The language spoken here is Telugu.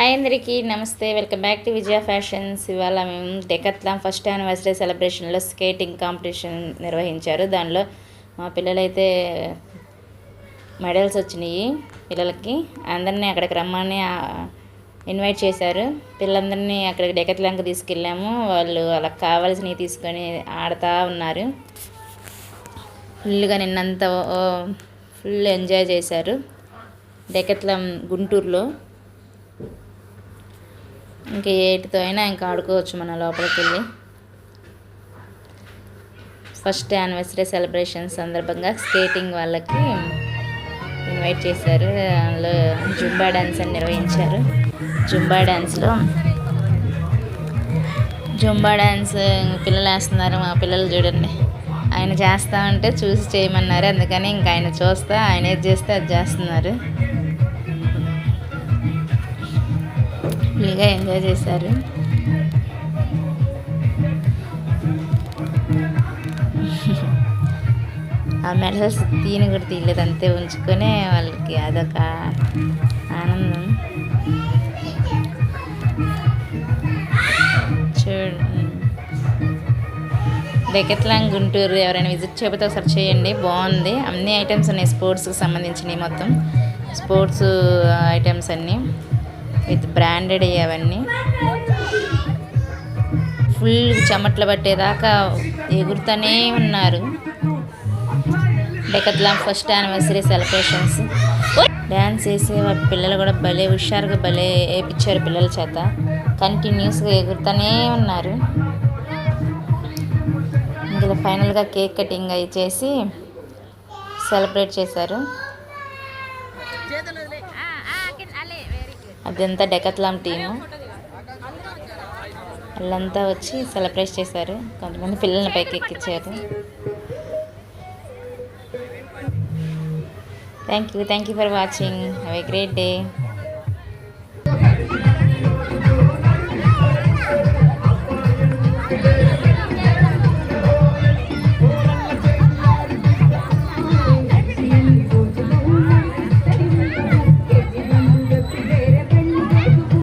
హాయ్ అందరికీ నమస్తే, welcome back to Vijaya fashions. ఇవాళ మేము డెకత్లాన్ ఫస్ట్ యానివర్సరీ సెలబ్రేషన్లో స్కేటింగ్ కాంపిటీషన్ నిర్వహించారు. దానిలో మా పిల్లలైతే మెడల్స్ వచ్చినాయి. పిల్లలకి అందరినీ అక్కడికి రమ్మని ఇన్వైట్ చేశారు. పిల్లలందరినీ అక్కడికి డెకత్లాన్కి తీసుకెళ్ళాము. వాళ్ళు వాళ్ళకి కావాల్సినవి తీసుకొని ఆడుతూ ఉన్నారు. ఫుల్గా నిన్నంతా ఫుల్ ఎంజాయ్ చేశారు డెకత్లాన్ గుంటూరులో. ఇంకా ఏటితో అయినా ఇంకా ఆడుకోవచ్చు మనం లోపలికి వెళ్ళి. ఫస్ట్ యానివర్సరీ సెలబ్రేషన్ సందర్భంగా స్కేటింగ్ వాళ్ళకి ఇన్వైట్ చేశారు. అందులో జుంబా డ్యాన్స్ అని నిర్వహించారు. జుంబా డ్యాన్స్ పిల్లలు వేస్తున్నారు. మా పిల్లలు చూడండి, ఆయన చేస్తా ఉంటే చూసి చేయమన్నారు. అందుకని ఇంకా ఆయన చూస్తా ఆయన ఏది చేస్తే అది చేస్తున్నారు. ఫుల్గా ఎంజాయ్ చేశారు. ఆ మెడల్స్ తీని కూడా తీయలేదు, అంతే ఉంచుకొని వాళ్ళకి అదొక ఆనందం. డెకత్లాన్ గుంటూరు ఎవరైనా విజిట్ చేయకపోతే ఒకసారి చేయండి, బాగుంది. అన్ని ఐటమ్స్ ఉన్నాయి, స్పోర్ట్స్కి సంబంధించినవి మొత్తం స్పోర్ట్స్ ఐటమ్స్ అన్నీ విత్ బ్రాండెడ్ అవన్నీ. ఫుల్ చెమట్లు పట్టేదాకా ఎగురుతూనే ఉన్నారు. Decathlon first anniversary celebrations dance వేసే పిల్లలు కూడా భలే హుషారుగా భలే వేయించారు పిల్లల చేత. కంటిన్యూస్గా ఎగురుతూనే ఉన్నారు. ఇందులో ఫైనల్గా కేక్ కటింగ్ అవి చేసి సెలబ్రేట్ చేశారు. అదంతా డెకత్లాన్ టీము వాళ్ళంతా వచ్చి సెలబ్రేట్ చేశారు. కొంతమంది పిల్లల్ని పైకి ఎక్కించారు. Thank you for watching. Have a great day.